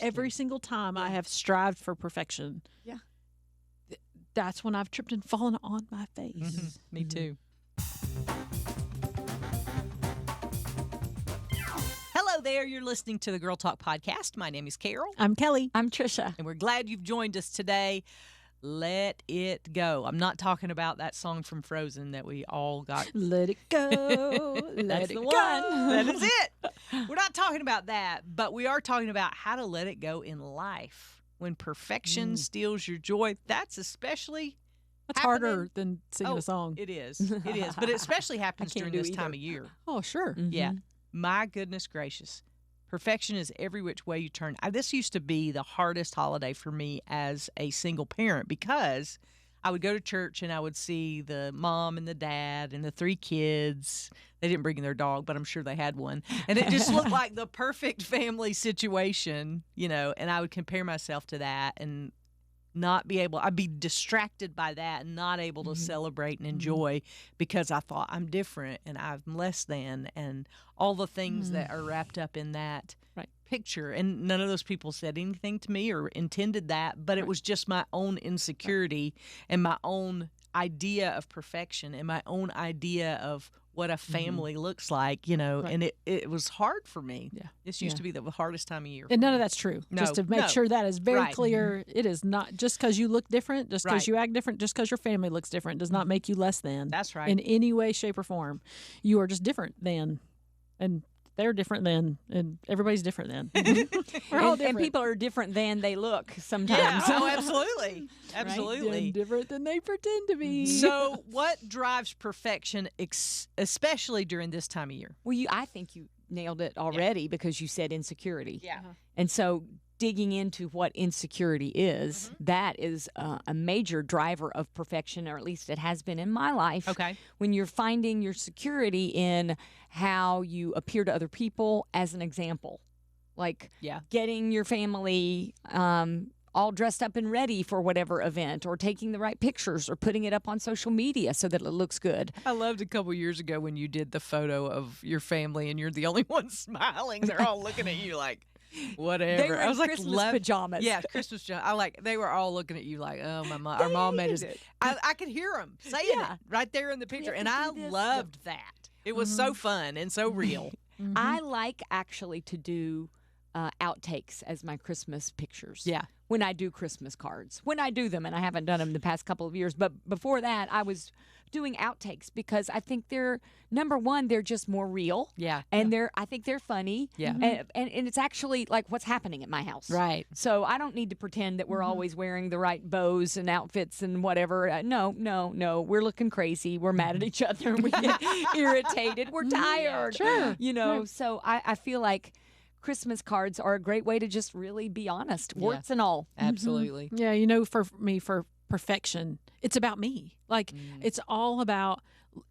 Every single time I have strived for perfection. Yeah. That's when I've tripped and fallen on my face. Mm-hmm. Me too. Hello there. You're listening to the Girl Talk Podcast. My name is Carol. I'm Kelly. I'm Tricia. And we're glad you've joined us today. Let it go. I'm not talking about that song from Frozen that we all got. Let it go. Let it go. That is it. We're not talking about that, but we are talking about how to let it go in life. When perfection steals your joy, that's especially That's harder than singing a song. It is. It is. But it especially happens during this time of year. Oh, sure. Mm-hmm. Yeah. My goodness gracious. Perfection is every which way you turn. This used to be the hardest holiday for me as a single parent because I would go to church and I would see the mom and the dad and the 3 kids. They didn't bring their dog, but I'm sure they had one. And it just looked like the perfect family situation, you know, and I would compare myself to that and not be able, I'd be distracted by that and not able to celebrate and enjoy because I thought I'm different and I'm less than and all the things that are wrapped up in that picture. And none of those people said anything to me or intended that, but it was just my own insecurity and my own idea of perfection and my own idea of what a family looks like, you know, and it was hard for me. Yeah. This used to be the hardest time of year. And none of that's true. No, just to make sure that is very clear. It is not just because you look different, just because you act different, just because your family looks different does not make you less than. That's right. In any way, shape, or form. You are just different than. And they're different than, and everybody's different than. We're all different. And people are different than they look sometimes. Yeah, oh, absolutely. Absolutely. Right? Different than they pretend to be. So what drives perfection, especially during this time of year? Well, I think you nailed it already because you said insecurity. Yeah. And so digging into what insecurity is, that is a major driver of perfection, or at least it has been in my life. Okay. When you're finding your security in how you appear to other people, as an example, like getting your family all dressed up and ready for whatever event, or taking the right pictures, or putting it up on social media so that it looks good. I loved a couple years ago when you did the photo of your family and you're the only one smiling. They're all looking at you like, whatever. They were in Christmas pajamas. Yeah, Christmas pajamas. They were all looking at you like, oh, our mom made us. I could hear them saying it right there in the picture, and I loved that. It was so fun and so real. I like actually to do outtakes as my Christmas pictures. Yeah. When I do Christmas cards. When I do them, and I haven't done them the past couple of years, but before that, I was doing outtakes because I think they're, number one, they're just more real. Yeah. And I think they're funny. Yeah. And it's actually like what's happening at my house. Right. So I don't need to pretend that we're always wearing the right bows and outfits and whatever. No. We're looking crazy. We're mad at each other. We get irritated. We're tired. Sure. You know, so I feel like Christmas cards are a great way to just really be honest, warts and all. Absolutely. Yeah, you know, for me, for perfection, it's about me. Like, it's all about,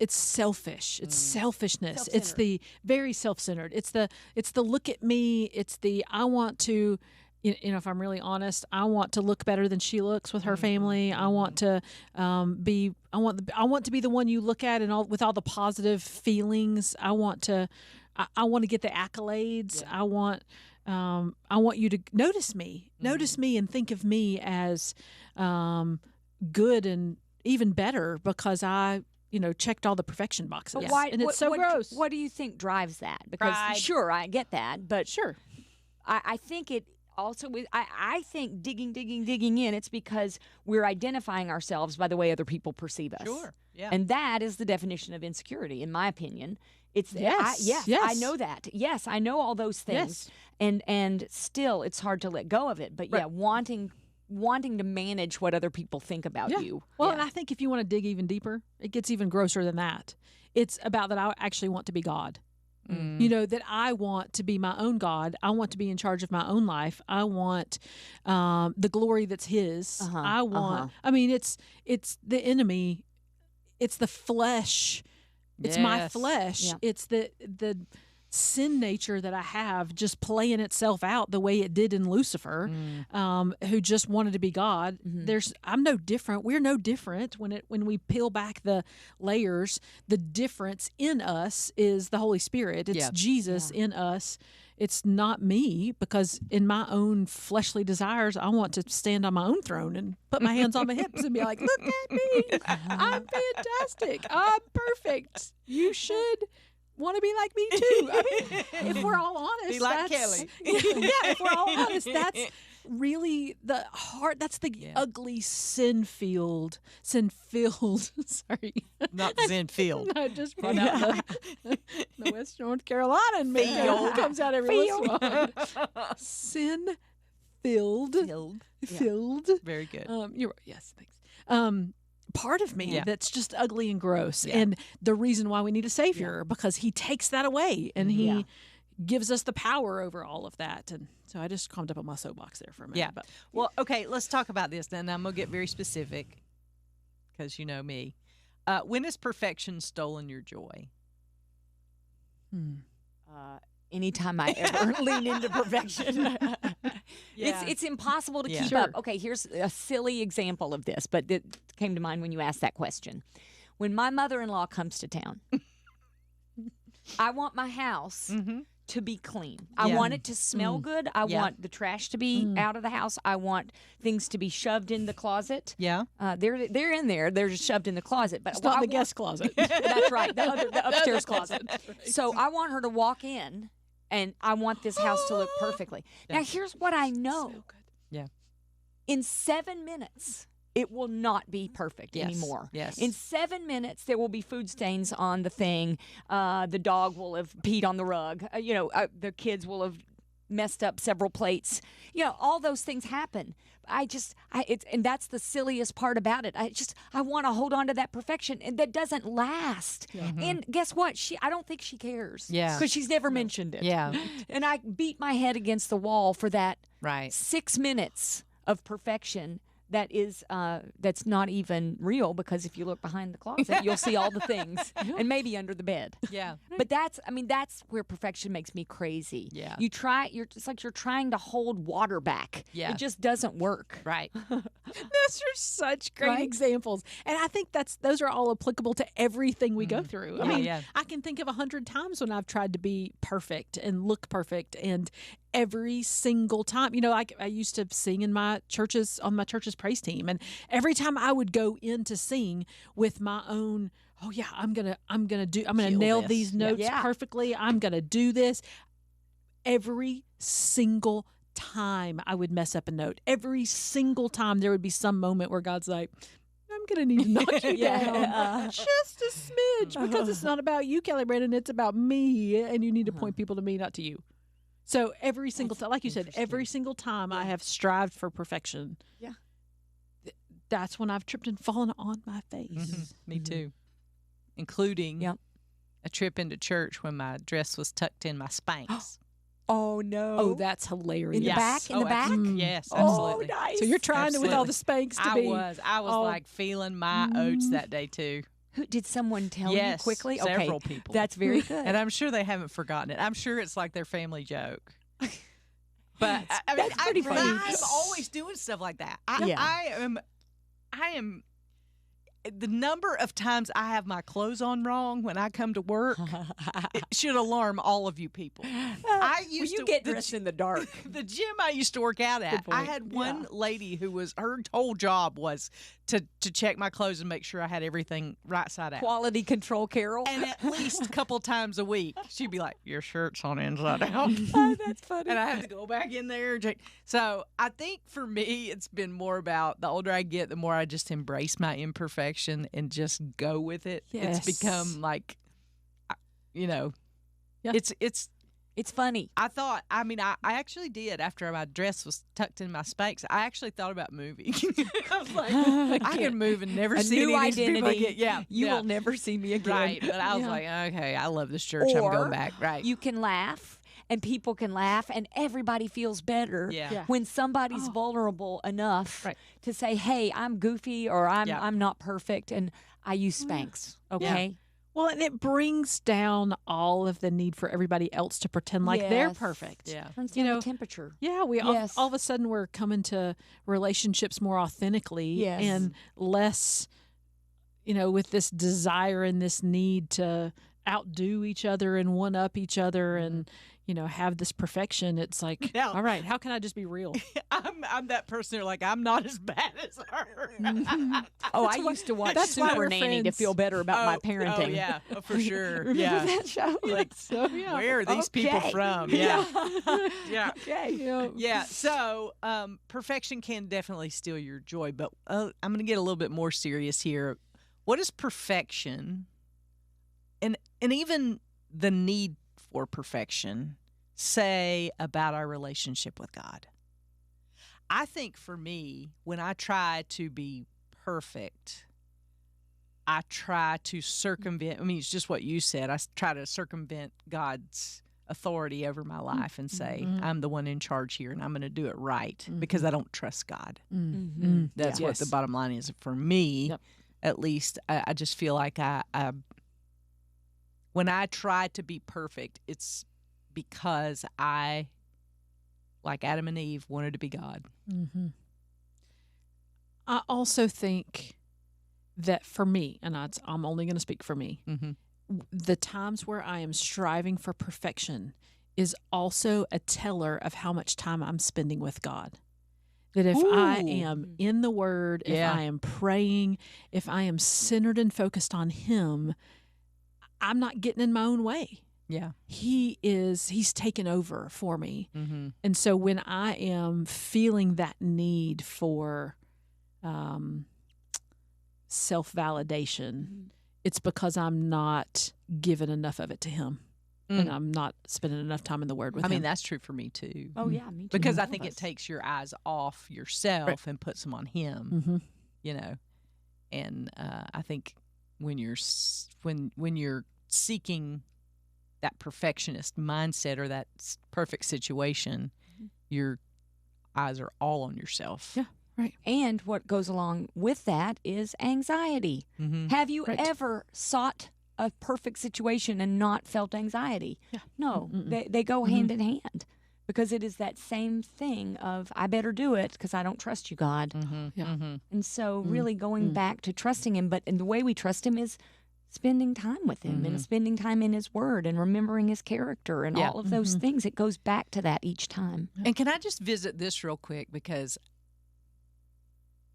it's selfish. It's selfishness. It's the very self-centered. It's the look at me. It's the, I want to, you know, if I'm really honest, I want to look better than she looks with her family. I want to I want to be the one you look at and all with all the positive feelings. I want to get the accolades. I want you to notice me, and think of me as good and even better because I, you know, checked all the perfection boxes. But why, and it's so gross. What do you think drives that? Because sure, I get that, but sure, I think it also, I think digging in, it's because we're identifying ourselves by the way other people perceive us. Sure, yeah. And that is the definition of insecurity, in my opinion. It's yes. I know that. Yes, I know all those things. Yes. And still it's hard to let go of it. But yeah, wanting to manage what other people think about you. Well, and I think if you want to dig even deeper, it gets even grosser than that. It's about that I actually want to be God. You know, that I want to be my own God. I want to be in charge of my own life. I want the glory that's His. I want, I mean, it's the enemy. It's the flesh. It's my flesh. Yeah. It's the sin nature that I have just playing itself out the way it did in Lucifer, who just wanted to be God. I'm no different. We're no different when we peel back the layers. The difference in us is the Holy Spirit. It's Jesus in us. It's not me, because in my own fleshly desires, I want to stand on my own throne and put my hands on my hips and be like, look at me. I'm fantastic. I'm perfect. You should want to be like me too. I mean, if we're all honest, be like Kelly. If we're all honest, that's really the heart. That's the ugly sin-filled, sorry. Not Zen-filled. I just brought out the West North Carolina and me comes out every once in a while. Sin-filled. Filled. Very good. You're right. Yes, thanks. Part of me that's just ugly and gross. And the reason why we need a Savior, because he takes that away and he gives us the power over all of that. And so I just calmed up on my soapbox there for a minute. Yeah. But. Well, okay, let's talk about this then. I'm going to get very specific because you know me. When has perfection stolen your joy? Anytime I ever lean into perfection. It's impossible to keep up. Okay, here's a silly example of this, but it came to mind when you asked that question. When my mother-in-law comes to town, I want my house to be clean. I want it to smell good. I want the trash to be out of the house. I want things to be shoved in the closet. Yeah. They're in there. They're just shoved in the closet. But it's not the guest closet. That's right. The upstairs closet. Right. So I want her to walk in, and I want this house to look perfectly. Now, here's what I know. So good. Yeah. In 7 minutes, it will not be perfect anymore. Yes. In 7 minutes, there will be food stains on the thing. The dog will have peed on the rug. The kids will have messed up several plates. All those things happen. And that's the silliest part about it. I want to hold on to that perfection, and that doesn't last. And guess what? I don't think she cares. Yeah. Because she's never mentioned it. Yeah. And I beat my head against the wall for that 6 minutes of perfection. That's not even real, because if you look behind the closet, you'll see all the things, and maybe under the bed. Yeah. But that's where perfection makes me crazy. Yeah. It's like you're trying to hold water back. Yeah. It just doesn't work. Right. Those are such great examples. And I think those are all applicable to everything we go through. I mean, I can think of 100 times when I've tried to be perfect and look perfect, and every single time, I used to sing on my church's praise team, and every time I would go in to sing with my own, I'm gonna nail these notes perfectly. I'm gonna do this. Every single time I would mess up a note. Every single time there would be some moment where God's like, I'm going to need to knock you down just a smidge, because it's not about you, Kelly Brandon. It's about me, and you need to point people to me, not to you. So every single time, like you said, every single time I have strived for perfection, that's when I've tripped and fallen on my face. Me too. Including a trip into church when my dress was tucked in my Spanx. Oh, no. Oh, that's hilarious. In the back? In the back? Yes, absolutely. Oh, nice. So you're trying to, with all the Spanx to be. I was like feeling my oats that day too. Did someone tell you quickly? Several people. That's very good. And I'm sure they haven't forgotten it. I'm sure it's like their family joke. But that's pretty funny. I'm always doing stuff like that. I am. The number of times I have my clothes on wrong when I come to work, it should alarm all of you people. You get dressed in the dark. The gym I used to work out at, I had one lady who her whole job was to check my clothes and make sure I had everything right side out. Quality control, Carol. And at least a couple times a week, she'd be like, your shirt's on inside out. Oh, that's funny. And I have to go back in there and check. So I think for me, it's been more about the older I get, the more I just embrace my imperfection and just go with it. Yes. It's become like, It's funny. I actually did, after my dress was tucked in my Spanx, I actually thought about moving. I was like, I can move and never see new any of these people identity. again. You will never see me again. Right. But I was like, okay, I love this church. I'm going back. Right. You can laugh, and people can laugh, and everybody feels better when somebody's vulnerable enough to say, hey, I'm goofy, or I'm not perfect, and I use Spanx. Okay. Well, and it brings down all of the need for everybody else to pretend like they're Yes. perfect. Yeah. Turns down the temperature. Yeah, we Yes. all of a sudden we're coming to relationships more authentically Yes. and less, with this desire and this need to outdo each other and one up each other and have this perfection. It's like, Yeah. all right, how can I just be real? I'm that person who's like, I'm not as bad as her. Oh, I used to watch that's why Super we're Nanny to friends. feel better about my parenting. Oh, yeah, for sure. Remember Yeah. that show? Like, So yeah. where are these people Okay. from? Yeah. Yeah. Okay. Yeah. Yeah. So, perfection can definitely steal your joy, but I'm going to get a little bit more serious here. What is perfection, and even the need for perfection, say about our relationship with God? I think for me, when I try to be perfect, I try to circumvent. I mean, it's just what you said. I try to circumvent God's authority over my life and say, I'm the one in charge here and I'm going to do it right because I don't trust God. Mm-hmm. That's what the bottom line is for me. Yep. At least I just feel like when I try to be perfect, it's because I, like Adam and Eve, wanted to be God. Mm-hmm. I also think that for me, and I'm only going to speak for me, the times where I am striving for perfection is also a teller of how much time I'm spending with God. That if I am in the Word, if I am praying, if I am centered and focused on Him, I'm not getting in my own way. Yeah. He's taken over for me. Mm-hmm. And so when I am feeling that need for self-validation, it's because I'm not giving enough of it to Him. And I'm not spending enough time in the Word with Him. I mean, that's true for me too. Oh, yeah, me too. Because I All think of it us. takes your eyes off yourself and puts them on Him. And I think when you're when you're seeking that perfectionist mindset or that perfect situation, your eyes are all on yourself. Yeah, right. And what goes along with that is anxiety. Mm-hmm. Have you Right. ever sought a perfect situation and not felt anxiety? Yeah. No, they go hand in hand because it is that same thing of I better do it because I don't trust you, God. Mm-hmm. Yeah. Mm-hmm. And so really going back to trusting Him, and the way we trust Him is spending time with Him and spending time in His Word and remembering His character and all of those things. It goes back to that each time. And can I just visit this real quick, because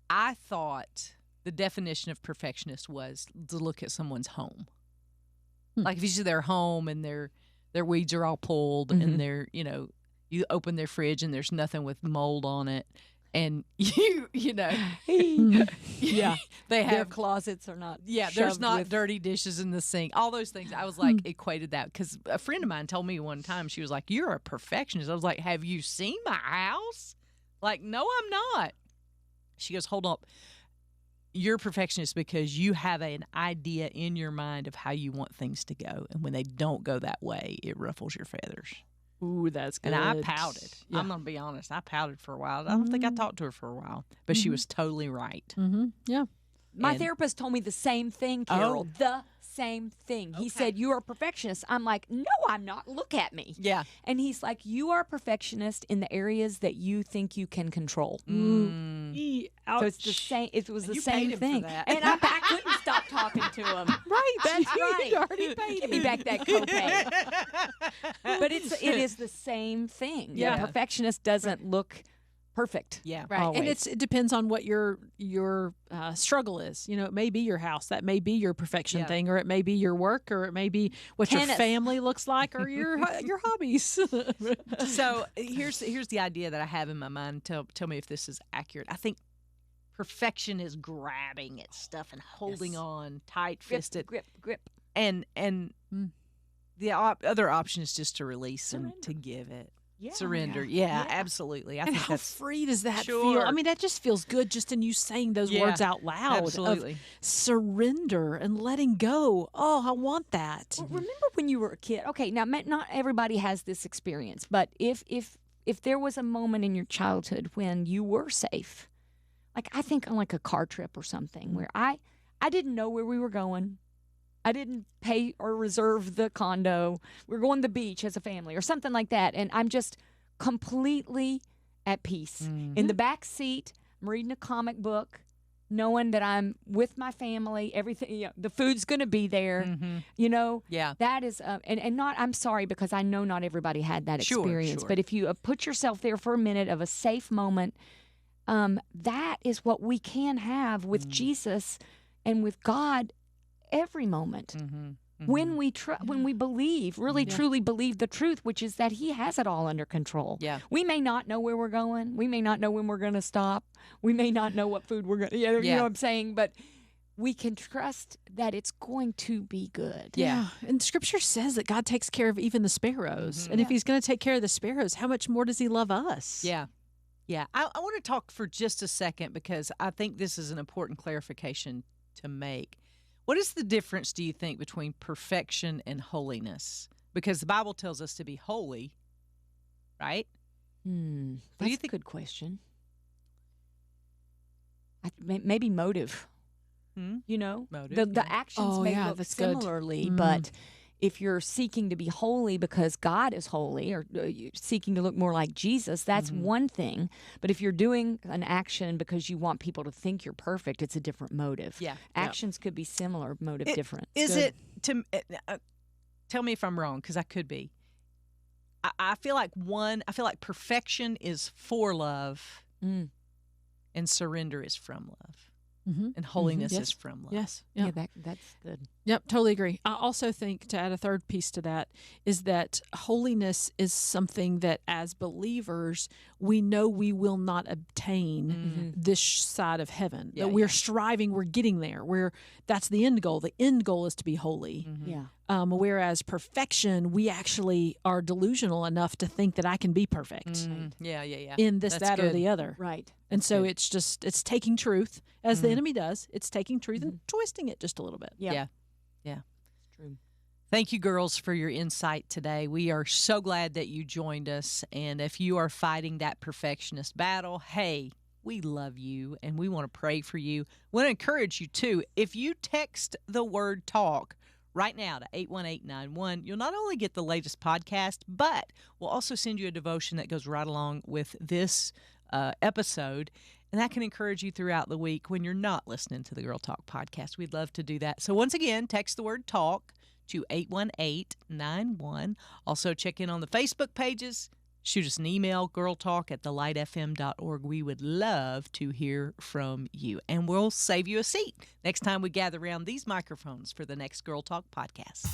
I thought the definition of perfectionist was to look at someone's home. Like if you see their home and their weeds are all pulled and they're, you open their fridge and there's nothing with mold on it, and you know, Yeah, they their have closets are not. there's shoved not with- dirty dishes in the sink, all those things. I was like equated that because a friend of mine told me one time, she was like, "You're a perfectionist." I was like, "Have you seen my house?" Like, "No, I'm not." She goes, "Hold up. You're a perfectionist because you have an idea in your mind of how you want things to go. And when they don't go that way, it ruffles your feathers." Ooh, that's good. And I pouted. Yeah. I'm going to be honest. I pouted for a while. I don't think I talked to her for a while, but she was totally right. Yeah. My And- therapist told me the same thing, Carol. The same thing. He said, "You are a perfectionist." I'm like, "No, I'm not. Look at me." Yeah. And he's like, "You are a perfectionist in the areas that you think you can control." So it's the same. It was the you same paid him for thing, that. and I couldn't stop talking to him. Right. That's right. You already paid Give me back that copay. But it is the same thing. Yeah. The perfectionist doesn't look perfect. Yeah. Right. And Always. it depends on what your struggle is. You know, it may be your house, that may be your perfection Yeah. thing, or it may be your work, or it may be what your Tennis. family looks like, or your hobbies. So here's the idea that I have in my mind. Tell me if this is accurate. I think perfection is grabbing at stuff and holding on tight fisted, Grip. and the other option is just to release and to give it. Yeah. Surrender. Yeah, absolutely. I And think how that's free does that feel? Sure. I mean, that just feels good just in you saying those Yeah, words out loud. absolutely. Of surrender and letting go. Oh, I want that. Well, remember when you were a kid? Okay, now not everybody has this experience, but if there was a moment in your childhood when you were safe, like I think on like a car trip or something where I didn't know where we were going, I didn't pay or reserve the condo. We're going to the beach as a family or something like that. And I'm just completely at peace. In the back seat, I'm reading a comic book, knowing that I'm with my family, everything, the food's going to be there, Yeah. That is, and not, I'm sorry, because I know not everybody had that experience, but if you put yourself there for a minute of a safe moment, that is what we can have with Jesus and with God every moment. When we when we believe, really truly believe the truth, which is that He has it all under control. Yeah. We may not know where we're going. We may not know when we're going to stop. We may not know what food we're going to, you know what I'm saying? But we can trust that it's going to be good. Yeah. And Scripture says that God takes care of even the sparrows. And if He's going to take care of the sparrows, how much more does He love us? Yeah. Yeah. I want to talk for just a second because I think this is an important clarification to make. What is the difference, do you think, between perfection and holiness? Because the Bible tells us to be holy, right? That's a good question. Maybe motive. Motive. The actions may look similarly, but if you're seeking to be holy because God is holy, or you're seeking to look more like Jesus, that's one thing. But if you're doing an action because you want people to think you're perfect, it's a different motive. Yeah. Actions could be similar, motive different. Is it, tell me if I'm wrong, because I could be. I feel like perfection is for love and surrender is from love. And holiness is from love. Yes. Yeah, that's good. Yep, totally agree. I also think, to add a third piece to that, is that holiness is something that as believers, we know we will not obtain this side of heaven. That we're striving, we're getting there. That's the end goal. The end goal is to be holy. Yeah. Whereas perfection, we actually are delusional enough to think that I can be perfect. Yeah. In this, That's that, or good. the other. Right. And so it's taking truth, as the enemy does. It's taking truth and twisting it just a little bit. Yeah. It's true. Thank you, girls, for your insight today. We are so glad that you joined us. And if you are fighting that perfectionist battle, hey, we love you and we want to pray for you. We want to encourage you, too. If you text the word TALK right now to 81891, you'll not only get the latest podcast, but we'll also send you a devotion that goes right along with this episode. And that can encourage you throughout the week when you're not listening to the Girl Talk podcast. We'd love to do that. So once again, text the word TALK to 81891. Also check in on the Facebook pages. Shoot us an email, girltalk@thelightfm.org. We would love to hear from you. And we'll save you a seat next time we gather around these microphones for the next Girl Talk podcast.